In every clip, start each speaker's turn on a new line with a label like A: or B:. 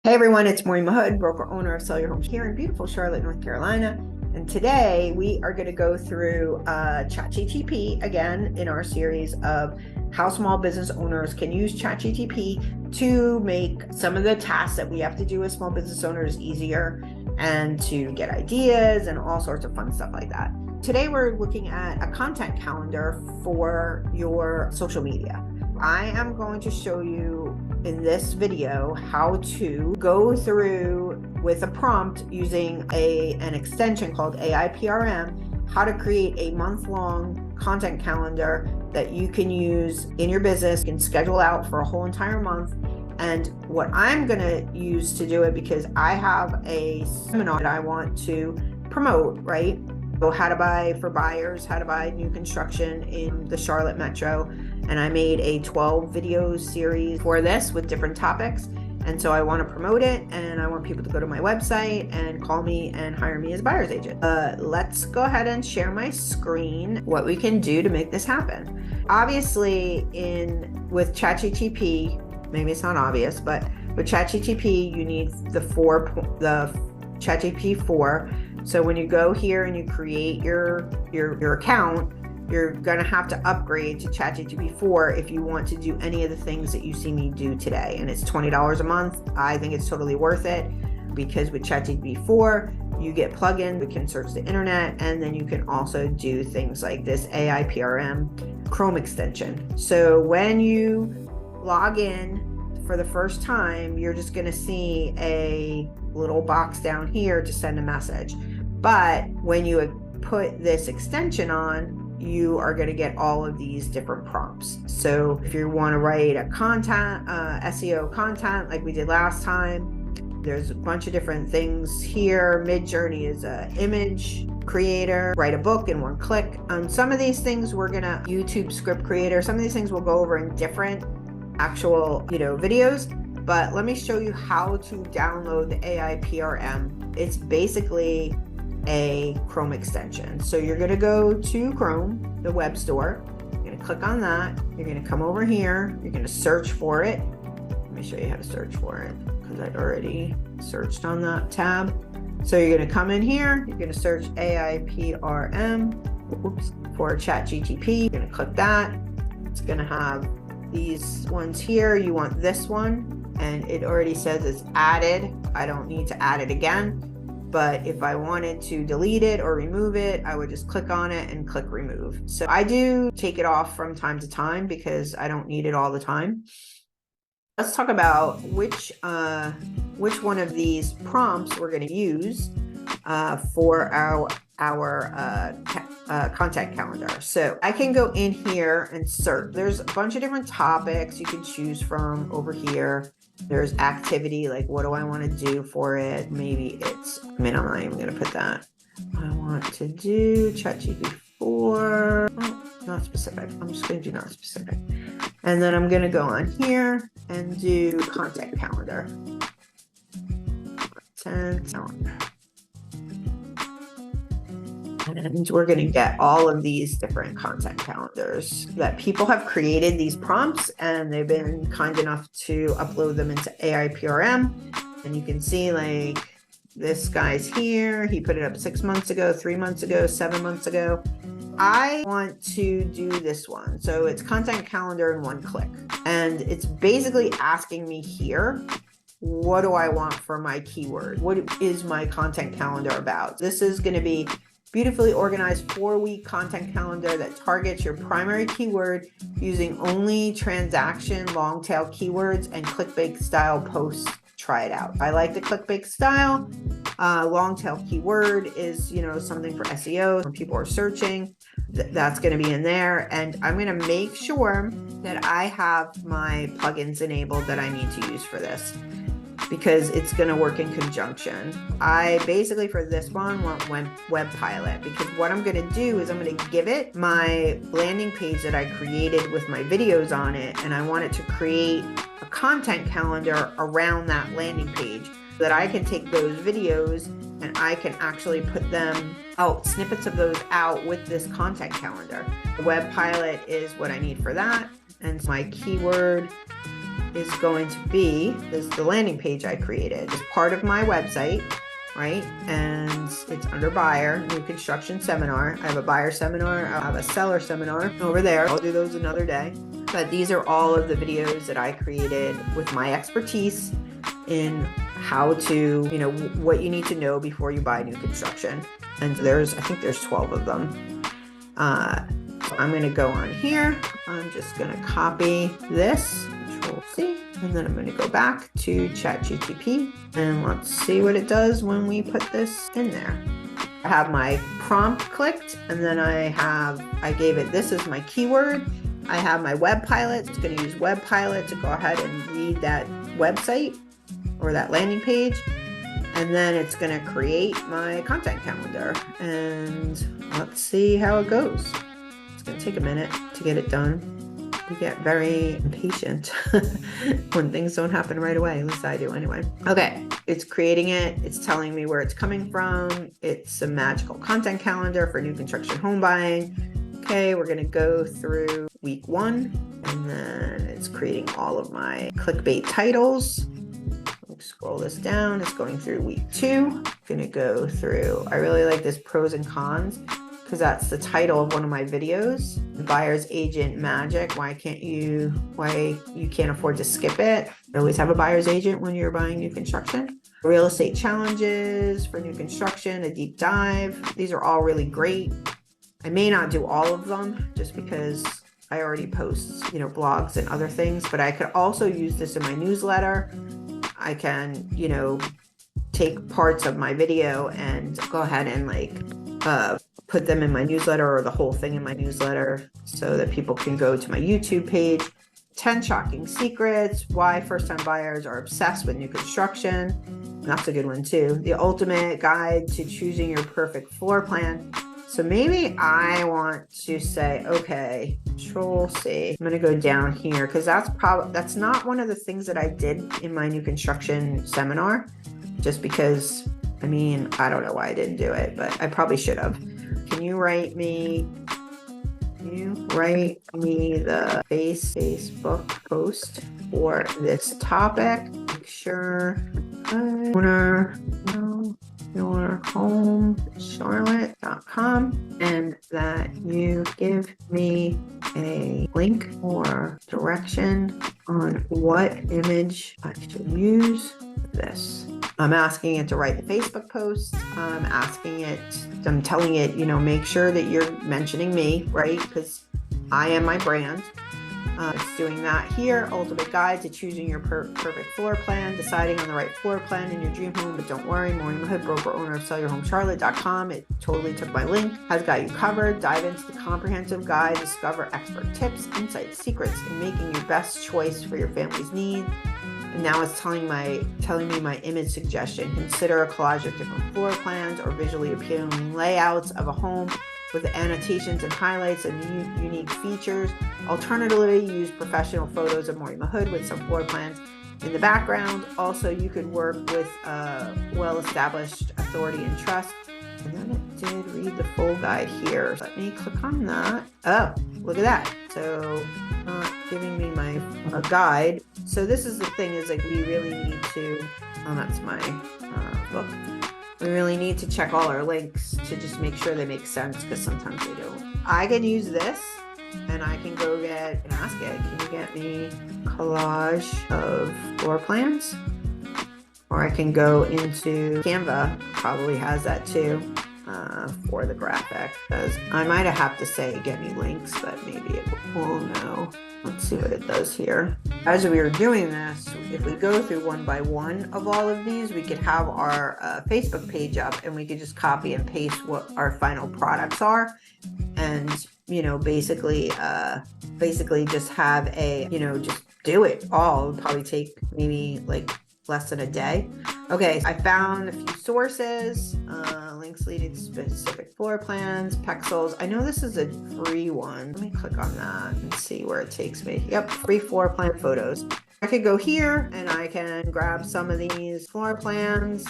A: Hey everyone, it's Maureen Mahood, broker owner of Sell Your Home here in beautiful Charlotte, North Carolina. And today we are going to go through ChatGPT again in our series of how small business owners can use ChatGPT to make some of the tasks that we have to do as small business owners easier and to get ideas and all sorts of fun stuff like that. Today we're looking at a content calendar for your social media. I am going to show you in this video how to go through with a prompt using an extension called AIPRM, how to create a month-long content calendar that you can use in your business. You can schedule out for a whole entire month. And what I'm going to use to do it, because I have a seminar that I want to promote, right? So how to buy for buyers, how to buy new construction in the Charlotte Metro. And I made a 12 video series for this with different topics. And so I want to promote it, and I want people to go to my website and call me and hire me as a buyer's agent. Let's go ahead and share my screen, what we can do to make this happen. Obviously, with ChatGPT, maybe it's not obvious, but with ChatGPT, you need the ChatGPT4. So when you go here and you create your account, you're gonna have to upgrade to ChatGPT4 if you want to do any of the things that you see me do today. And it's $20 a month. I think it's totally worth it, because with ChatGPT4, you get plugins, you can search the internet, and then you can also do things like this AIPRM Chrome extension. So when you log in for the first time, you're just gonna see a little box down here to send a message. But when you put this extension on, you are going to get all of these different prompts. So if you want to write a SEO content like we did last time, there's a bunch of different things here. Midjourney is an image creator, write a book in one click. Some of these things we're going to YouTube script creator. Some of these things we'll go over in different actual, videos. But let me show you how to download the AIPRM. It's basically a Chrome extension. So you're going to go to Chrome, the web store. You're going to click on that. You're going to come over here. You're going to search for it. Let me show you how to search for it, because I'd already searched on that tab. So you're going to come in here. You're going to search AIPRM for ChatGPT. You're going to click that. It's going to have these ones here. You want this one, and it already says it's added. I don't need to add it again. But if I wanted to delete it or remove it, I would just click on it and click remove. So I do take it off from time to time because I don't need it all the time. Let's talk about which one of these prompts we're going to use for our content calendar. So I can go in here and search. There's a bunch of different topics you can choose from over here. There's activity, like what do I want to do for it? Maybe it's, I'm not even going to put that. I want to do ChatGPT4. Oh, not specific. I'm just going to do not specific. And then I'm going to go on here and do content calendar. Content calendar. And we're going to get all of these different content calendars that people have created, these prompts, and they've been kind enough to upload them into AIPRM. And you can see, like, this guy's here. He put it up 6 months ago, 3 months ago, 7 months ago. I want to do this one. So it's content calendar in one click. And it's basically asking me here, what do I want for my keyword? What is my content calendar about? This is going to be beautifully organized 4-week content calendar that targets your primary keyword using only transaction long tail keywords and clickbait style posts. Try it out. I like the clickbait style. Long tail keyword is, something for SEO when people are searching. That's going to be in there. And I'm going to make sure that I have my plugins enabled that I need to use for this, because it's going to work in conjunction. I basically, for this one, want Web Pilot, because what I'm going to do is I'm going to give it my landing page that I created with my videos on it, and I want it to create a content calendar around that landing page so that I can take those videos and I can actually put them out, snippets of those out with this content calendar. Web Pilot is what I need for that. And my keyword is going to be the landing page I created. It's part of my website, right? And it's under buyer, new construction seminar. I have a buyer seminar. I have a seller seminar over there. I'll do those another day. But these are all of the videos that I created with my expertise in how to, what you need to know before you buy new construction. And I think there's 12 of them. So I'm going to go on here. I'm just going to copy this, Control C, and then I'm going to go back to ChatGPT, and let's see what it does when we put this in there. I have my prompt clicked, and then I gave it, this is my keyword. I have my web pilot. It's going to use web pilot to go ahead and read that website or that landing page. And then it's going to create my content calendar, and let's see how it goes. It's going to take a minute to get it done. We get very impatient when things don't happen right away. At least I do anyway. Okay, it's creating it. It's telling me where it's coming from. It's a magical content calendar for new construction home buying. Okay, we're going to go through week 1, and then it's creating all of my clickbait titles. Scroll this down. It's going through week 2. Gonna go through, I really like this pros and cons because that's the title of one of my videos, Buyer's Agent Magic. Why you can't afford to skip it. You always have a buyer's agent when you're buying new construction. Real estate challenges for new construction, a deep dive. These are all really great. I may not do all of them just because I already post, blogs and other things, but I could also use this in my newsletter. I can, take parts of my video and go ahead and put them in my newsletter, or the whole thing in my newsletter, so that people can go to my YouTube page. 10 shocking secrets, why first-time buyers are obsessed with new construction. That's a good one too. The ultimate guide to choosing your perfect floor plan. So maybe I want to say, okay, Control C. I'm going to go down here because that's not one of the things that I did in my new construction seminar, just because, I don't know why I didn't do it, but I probably should have. Can you write me the Facebook post for this topic? Make sure your home Charlotte.com, and that you give me a link or direction on what image I should use for this. I'm asking it to write the Facebook post. I'm telling it, make sure that you're mentioning me, right? Because I am my brand. It's doing that here. Ultimate guide to choosing your perfect floor plan, deciding on the right floor plan in your dream home. But don't worry, Maureen Hood, broker owner of SellYourHomeCharlotte.com. It totally took my link. Has got you covered. Dive into the comprehensive guide. Discover expert tips, insights, secrets in making your best choice for your family's needs. And now it's telling me my image suggestion. Consider a collage of different floor plans or visually appealing layouts of a home with annotations and highlights and unique features. Alternatively, use professional photos of Maureen Hood with some floor plans in the background. Also, you could work with well-established authority and trust. And then it did read the full guide here. Let me click on that. Oh, look at that. So not giving me my guide. So this is the thing, is like we really need to, that's my book. We really need to check all our links to just make sure they make sense, because sometimes they don't. I can use this and I can go and ask it, can you get me collage of floor plans? Or I can go into Canva, probably has that too, for the graphic. Because I might have to say, get me links, but maybe it will know. Let's see what it does here. As we were doing this, if we go through one by one of all of these, we could have our Facebook page up, and we could just copy and paste what our final products are. And, basically just have just do it all. It would probably take maybe like less than a day. Okay, I found a few sources, links leading to specific floor plans, pixels. I know this is a free one. Let me click on that and see where it takes me. Yep, free floor plan photos. I could go here and I can grab some of these floor plans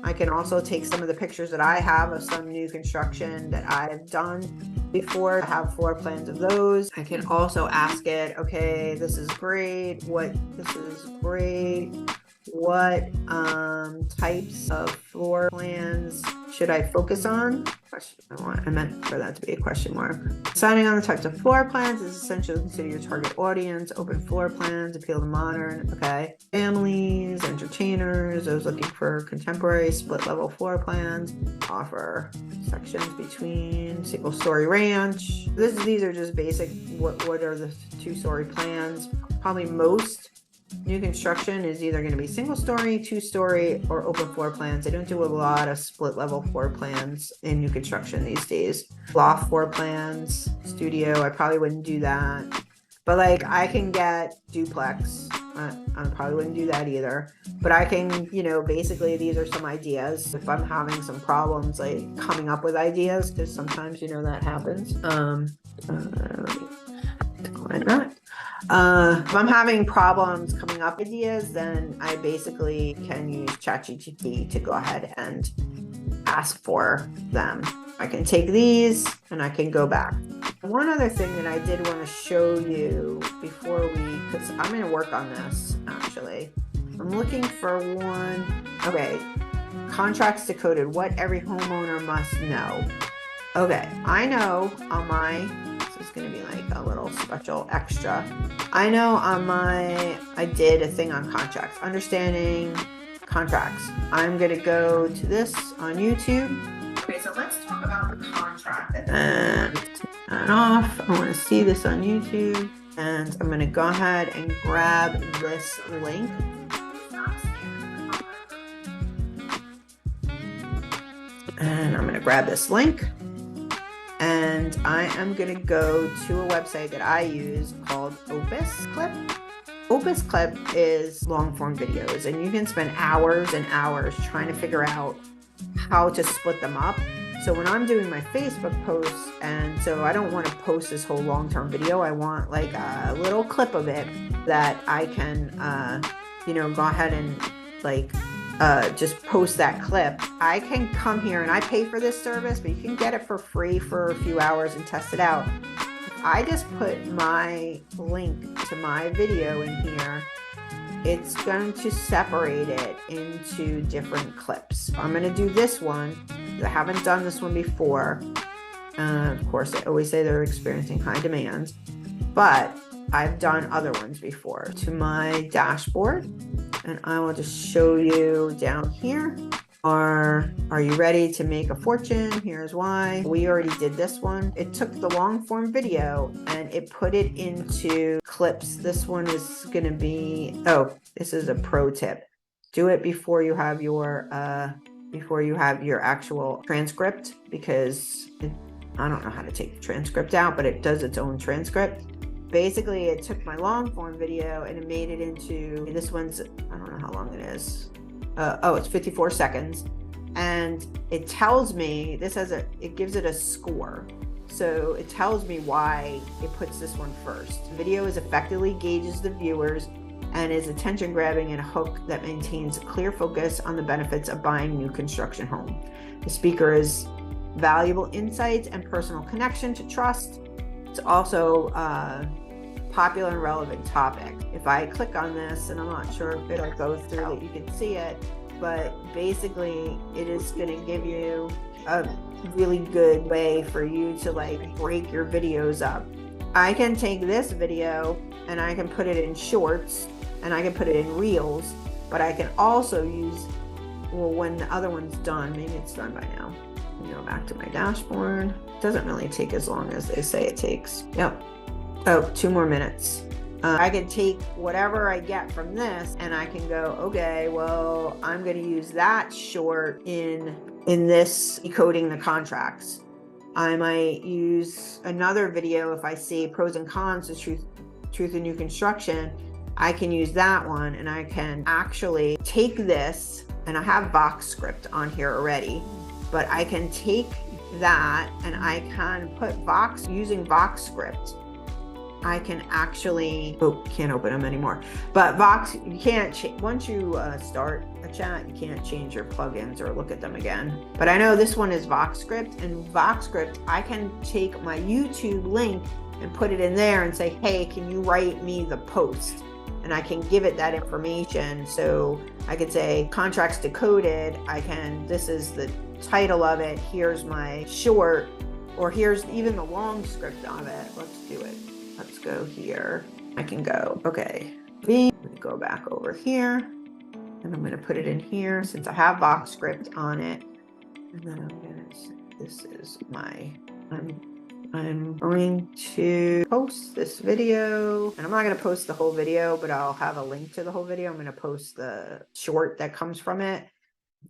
A: I can also take some of the pictures that I have of some new construction that I've done before. I have floor plans of those. I can also ask it, okay, this is great. What types of floor plans should I focus on? I meant for that to be a question mark. Deciding on the types of floor plans is essential to consider your target audience. Open floor plans appeal to modern, okay. Families, entertainers, those looking for contemporary split level floor plans. Offer sections between single story ranch. These are just basic, what are the 2-story plans. Probably most new construction is either going to be single story, 2-story, or open floor plans. They don't do a lot of split level floor plans in new construction these days. Loft floor plans, studio, I probably wouldn't do that. But like I can get duplex. I probably wouldn't do that either. But I can, basically these are some ideas. If I'm having some problems like coming up with ideas, because sometimes that happens. Decline that. If I'm having problems coming up with ideas, then I basically can use ChatGPT to go ahead and ask for them. I can take these and I can go back. One other thing that I did want to show you before because I'm going to work on this actually. I'm looking for one. Okay, contracts decoded, what every homeowner must know. Okay, I know on my, this is going to be like a little special extra. I know on I did a thing on contracts, understanding contracts. I'm going to go to this on YouTube. Okay, so let's talk about the contract. And turn off. I want to see this on YouTube. And I'm going to go ahead and grab this link. And I'm going to grab this link. And I am going to go to a website that I use called Opus Clip. Opus Clip is long form videos, and you can spend hours and hours trying to figure out how to split them up. So when I'm doing my Facebook posts, and so I don't want to post this whole long-term video, I want like a little clip of it that I can, go ahead and like just post that clip. I can come here and I pay for this service, but you can get it for free for a few hours and test it out. If I just put my link to my video in here, it's going to separate it into different clips. I'm going to do this one. I haven't done this one before. Of course, I always say they're experiencing high demand, but I've done other ones before. To my dashboard, and I will just show you down here. Are you ready to make a fortune? Here's why. We already did this one. It took the long form video and it put it into clips. This one is going to be, this is a pro tip. Do it before you have your actual transcript, because I don't know how to take the transcript out, but it does its own transcript. Basically, it took my long form video and it made it into, this one's, I don't know how long it is. It's 54 seconds. And it tells me, it gives it a score. So it tells me why it puts this one first. The video effectively gauges the viewers and is attention grabbing and a hook that maintains clear focus on the benefits of buying new construction home. The speaker is valuable insights and personal connection to trust. It's also popular and relevant topic. If I click on this, and I'm not sure if it'll go through that you can see it, but basically it is going to give you a really good way for you to like break your videos up. I can take this video and I can put it in shorts and I can put it in reels, but I can also use, when the other one's done, maybe it's done by now. Go back to my dashboard. It doesn't really take as long as they say it takes. Yep. 2 more minutes. I can take whatever I get from this and I can go, okay, well, I'm going to use that short in this decoding the contracts. I might use another video if I see pros and cons to truth in new construction. I can use that one and I can actually take this, and I have Vox script on here already, but I can take that and I can put using Vox script, I can actually, oh, can't open them anymore. But Vox, you can't, once you start a chat, you can't change your plugins or look at them again. But I know this one is VoxScript, and VoxScript, I can take my YouTube link and put it in there and say, hey, can you write me the post? And I can give it that information. So I could say contracts decoded. This is the title of it. Here's my short, or here's even the long script of it. Let's do it. Let's go here. I can go, okay. I'm gonna go back over here, and I'm gonna put it in here since I have VoxScript on it. And then I'm gonna, this is my, I'm going to post this video, and I'm not going to post the whole video, but I'll have a link to the whole video. I'm going to post the short that comes from it.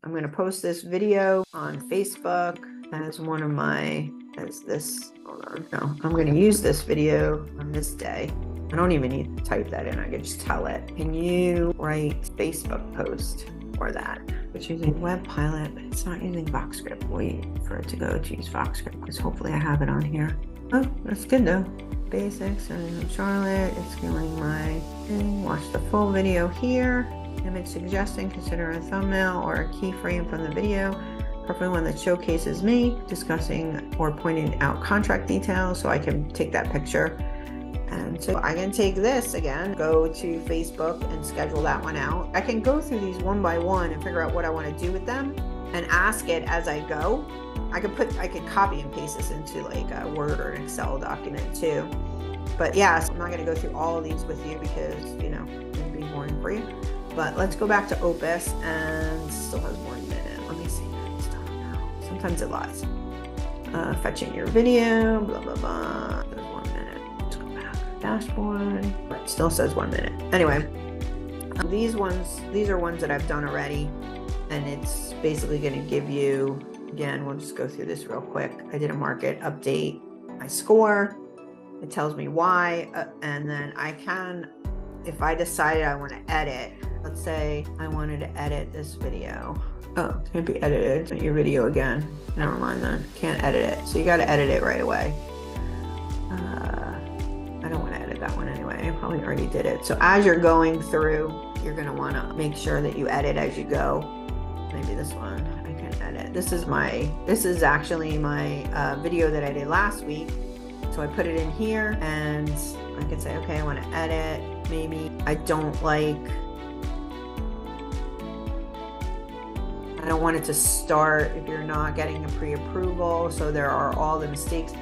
A: I'm going to post this video on Facebook as one of my, as this, hold on, no, I'm going to use this video on this day. I don't even need to type that in. I can just tell it. Can you write Facebook post for that? It's using Web Pilot, but it's not using VoxScript. Wait for it to go to use VoxScript, because hopefully I have it on here. Oh, that's good though. Basics, and Charlotte, it's scaling my thing. Watch the full video here. Image suggesting, consider a thumbnail or a keyframe from the video, preferably one that showcases me, discussing or pointing out contract details, so I can take that picture. And so I can take this again, go to Facebook and schedule that one out. I can go through these one by one and figure out what I want to do with them and ask it as I go. I could copy and paste this into like a Word or an Excel document too. But yeah, so I'm not going to go through all of these with you because, you know, it'd be boring for you. But let's go back to Opus, and still has 1 minute. Let me see. Stop now. Sometimes it lies. Fetching your video, blah, blah, blah. There's 1 minute. Let's go back. Dashboard. It still says 1 minute. Anyway, these are ones that I've done already, and it's basically going to give you, again, we'll just go through this real quick. I did a market update, my score. It tells me why, and then I can, if I decided I want to edit, let's say I wanted to edit this video. Oh, it can't be edited. It's your video again. Never mind then. Can't edit it. So you got to edit it right away. I don't want to edit that one anyway. I probably already did it. So as you're going through, you're going to want to make sure that you edit as you go. Maybe this one I can edit. This is actually my video that I did last week. So I put it in here, and I can say, okay, I want to edit. Maybe I don't want it to start if you're not getting a pre-approval. So there are all the mistakes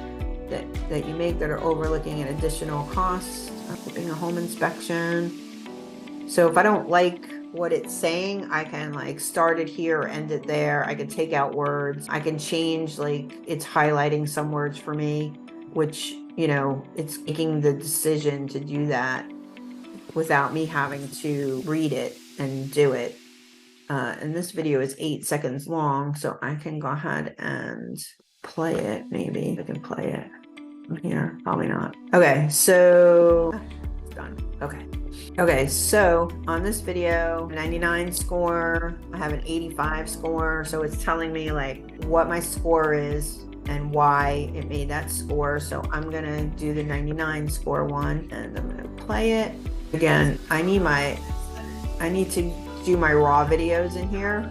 A: that you make that are overlooking an additional cost of doing a home inspection. So if I don't like what it's saying, I can like start it here or end it there. I can take out words. I can change, like it's highlighting some words for me, which, you know, it's making the decision to do that without me having to read it and do it. And this video is 8 seconds long, so I can go ahead and play it. Maybe I can play it here. Probably not. Okay, so it's done. Okay, so on this video, 99 score, I have an 85 score. So it's telling me like what my score is and why it made that score. So I'm gonna do the 99 score one, and I'm gonna play it. Again, I need to do my raw videos in here,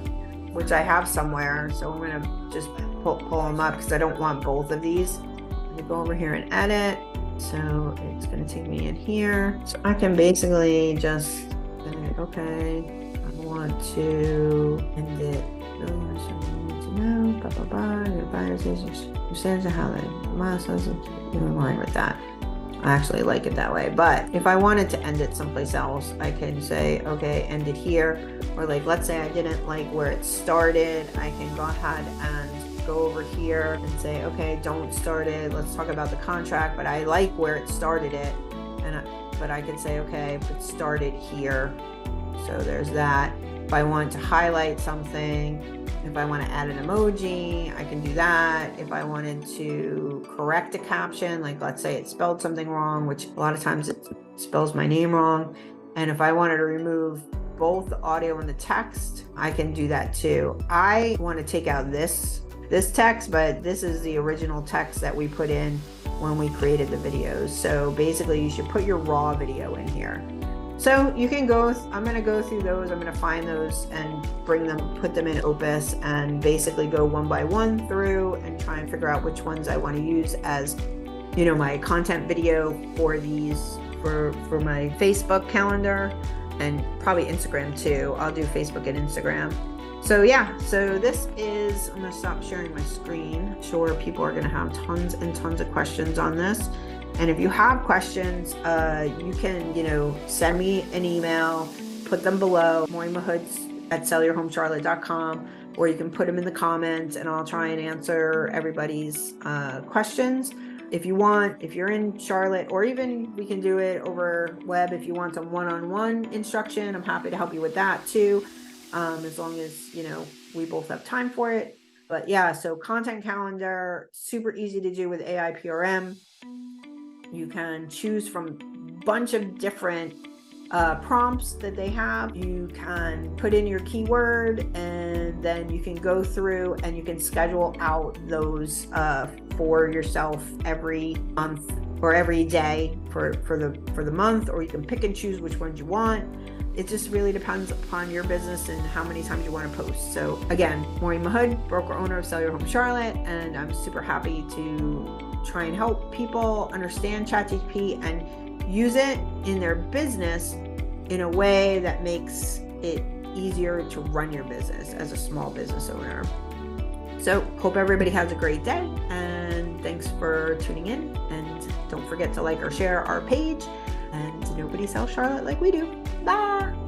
A: which I have somewhere. So I'm gonna just pull them up because I don't want both of these. I'm gonna go over here and edit. So it's gonna take me in here. So I can basically just say, okay, I want to end it. Blah, blah, blah. Your buyers says how the milestones in line with that. I actually like it that way. But if I wanted to end it someplace else, I can say, okay, end it here. Or like, let's say I didn't like where it started. I can go ahead and go over here and say, okay, don't start it. Let's talk about the contract, but I like where it started it. But I can say, okay, but start it here. So there's that. If I want to highlight something, if I want to add an emoji, I can do that. If I wanted to correct a caption, like let's say it spelled something wrong, which a lot of times it spells my name wrong. And if I wanted to remove both the audio and the text, I can do that too. I want to take out this text, but this is the original text that we put in when we created the videos. So basically you should put your raw video in here. So you can go, I'm going to go through those. I'm going to find those and put them in Opus, and basically go one by one through and try and figure out which ones I want to use as, you know, my content video for these, for my Facebook calendar, and probably Instagram too. I'll do Facebook and Instagram. So yeah, so this is, I'm going to stop sharing my screen. I'm sure people are going to have tons and tons of questions on this. And if you have questions, you can, you know, send me an email, put them below, maureenmahoots@sellyourhomecharlotte.com, or you can put them in the comments and I'll try and answer everybody's questions. If you want, if you're in Charlotte, or even we can do it over web if you want some one-on-one instruction, I'm happy to help you with that too, as long as, you know, we both have time for it. But yeah, so content calendar, super easy to do with AIPRM. You can choose from a bunch of different prompts that they have. You can put in your keyword, and then you can go through and you can schedule out those for yourself every month or every day for the month, or you can pick and choose which ones you want. It just really depends upon your business and how many times you want to post. So again, Maureen Mahood, broker owner of Sell Your Home Charlotte, and I'm super happy to try and help people understand ChatGPT and use it in their business in a way that makes it easier to run your business as a small business owner. So hope everybody has a great day, and thanks for tuning in, and don't forget to like or share our page, and nobody sells Charlotte like we do. Bye.